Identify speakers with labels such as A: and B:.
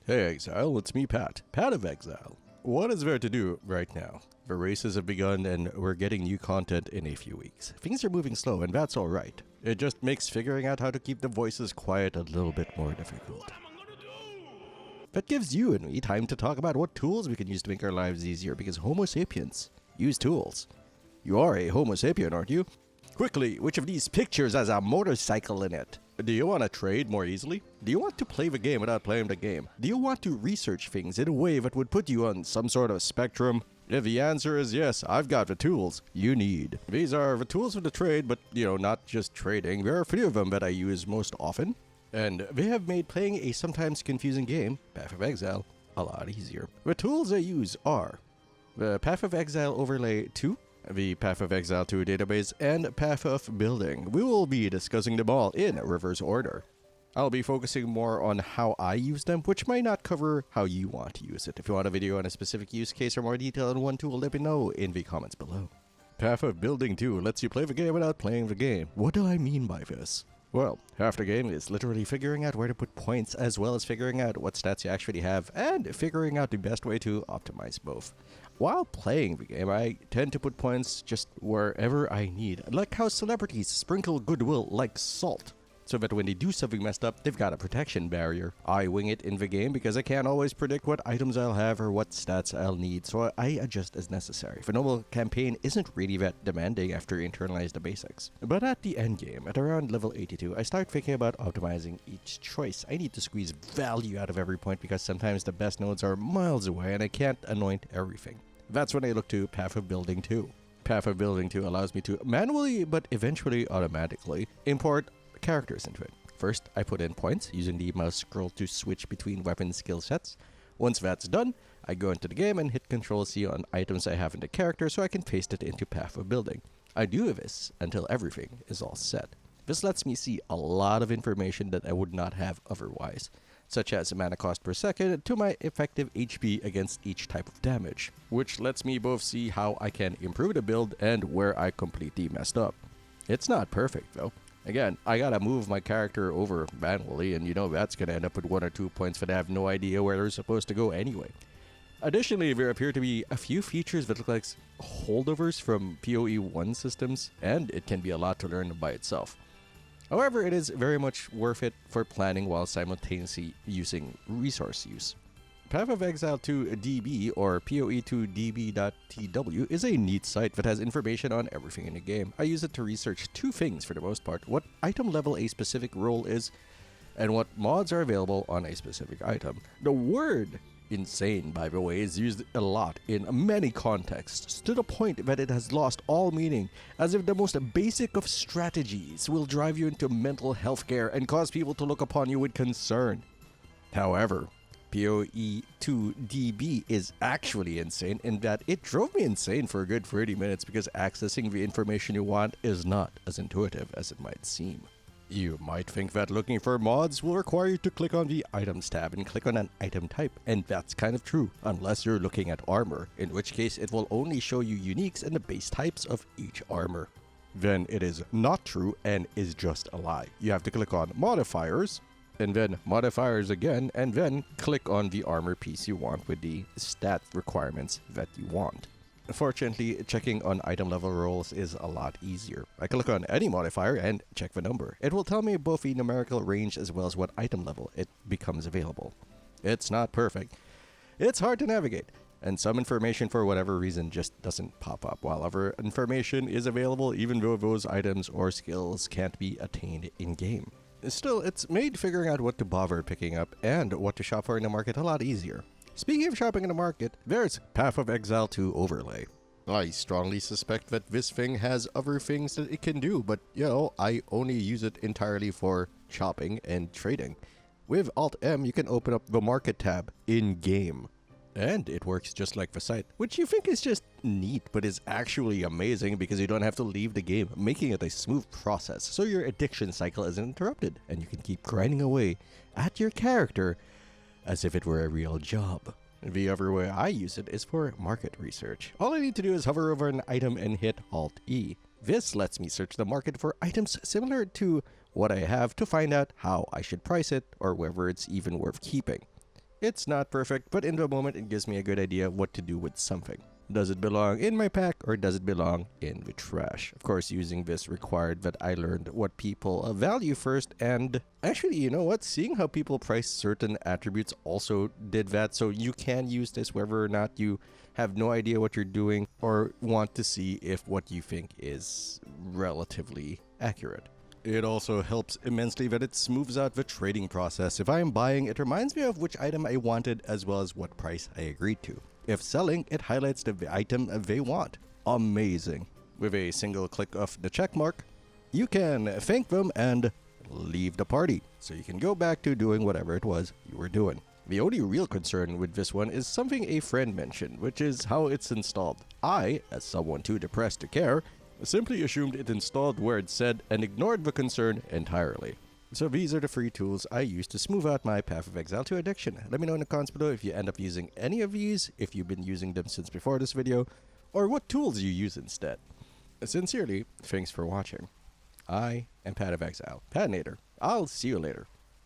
A: Hey Exile, it's me Pat of Exile. What is there to do right now? The races have begun and we're getting new content in a few weeks. Things are moving slow and that's alright. It just makes figuring out how to keep the voices quiet a little bit more difficult. That gives you and me time to talk about what tools we can use to make our lives easier because Homo sapiens use tools. You are a Homo sapien, aren't you? Quickly, which of these pictures has a motorcycle in it? Do you want to trade more easily? Do you want to play the game without playing the game? Do you want to research things in a way that would put you on some sort of spectrum? If the answer is yes, I've got the tools you need. These are the tools for the trade, but not just trading. There are 3 of them that I use most often. And they have made playing a sometimes confusing game, Path of Exile, a lot easier. The tools I use are the Path of Exile Overlay 2, the Path of Exile 2 database, and Path of Building. We will be discussing them all in reverse order. I'll be focusing more on how I use them, which might not cover how you want to use it. If you want a video on a specific use case or more detail on one tool, let me know in the comments below. Path of Building 2 lets you play the game without playing the game. What do I mean by this? Well, half the game is literally figuring out where to put points as well as figuring out what stats you actually have and figuring out the best way to optimize both. While playing the game, I tend to put points just wherever I need, like how celebrities sprinkle goodwill like salt, so that when they do something messed up, they've got a protection barrier. I wing it in the game because I can't always predict what items I'll have or what stats I'll need, so I adjust as necessary. The normal campaign isn't really that demanding after you internalize the basics. But at the end game, at around level 82, I start thinking about optimizing each choice. I need to squeeze value out of every point because sometimes the best nodes are miles away and I can't anoint everything. That's when I look to Path of Building 2. Path of Building 2 allows me to manually, but eventually automatically, import characters into it. First, I put in points using the mouse scroll to switch between weapon skill sets. Once that's done, I go into the game and hit Ctrl-C on items I have in the character so I can paste it into Path of Building. I do this until everything is all set. This lets me see a lot of information that I would not have otherwise, such as mana cost per second to my effective HP against each type of damage, which lets me both see how I can improve the build and where I completely messed up. It's not perfect though. Again, I gotta move my character over manually, and that's gonna end up with 1 or 2 points that I have no idea where they're supposed to go anyway. Additionally, there appear to be a few features that look like holdovers from PoE 1 systems, and it can be a lot to learn by itself. However, it is very much worth it for planning while simultaneously using resource use. Path of Exile 2 DB, or PoE2DB.tw, is a neat site that has information on everything in the game. I use it to research 2 things for the most part: what item level a specific role is, and what mods are available on a specific item. The word insane, by the way, is used a lot in many contexts, to the point that it has lost all meaning, as if the most basic of strategies will drive you into mental health care and cause people to look upon you with concern. However, PoE2DB is actually insane in that it drove me insane for a good 30 minutes because accessing the information you want is not as intuitive as it might seem. You might think that looking for mods will require you to click on the Items tab and click on an item type, and that's kind of true, unless you're looking at armor, in which case it will only show you uniques and the base types of each armor. Then it is not true and is just a lie. You have to click on Modifiers, and then Modifiers again, and then click on the armor piece you want with the stat requirements that you want. Fortunately, checking on item level rolls is a lot easier. I click on any modifier and check the number. It will tell me both the numerical range as well as what item level it becomes available. It's not perfect. It's hard to navigate, and some information for whatever reason just doesn't pop up, while other information is available even though those items or skills can't be attained in-game. Still, it's made figuring out what to bother picking up and what to shop for in the market a lot easier. Speaking of shopping in the market, there's Path of Exile 2 Overlay. I strongly suspect that this thing has other things that it can do, but I only use it entirely for shopping and trading. With Alt-M, you can open up the Market tab in-game. And it works just like the site, which you think is just neat, but is actually amazing because you don't have to leave the game, making it a smooth process, so your addiction cycle isn't interrupted, and you can keep grinding away at your character as if it were a real job. The other way I use it is for market research. All I need to do is hover over an item and hit Alt-E. This lets me search the market for items similar to what I have to find out how I should price it or whether it's even worth keeping. It's not perfect, but in the moment it gives me a good idea what to do with something. Does it belong in my pack or does it belong in the trash? Of course, using this required that I learned what people value first, and actually, you know what? Seeing how people price certain attributes also did that, so you can use this whether or not you have no idea what you're doing or want to see if what you think is relatively accurate. It also helps immensely that it smooths out the trading process. If I am buying, it reminds me of which item I wanted as well as what price I agreed to. If selling, it highlights the item they want. Amazing. With a single click of the check mark, you can thank them and leave the party, so you can go back to doing whatever it was you were doing. The only real concern with this one is something a friend mentioned, which is how it's installed. I, as someone too depressed to care, simply assumed it installed where it said and ignored the concern entirely. So these are the free tools I use to smooth out my path of exile to addiction. Let me know in the comments below if you end up using any of these, if you've been using them since before this video, or what tools you use instead. Sincerely, thanks for watching. I am Pat of Exile, Patinator. I'll see you later.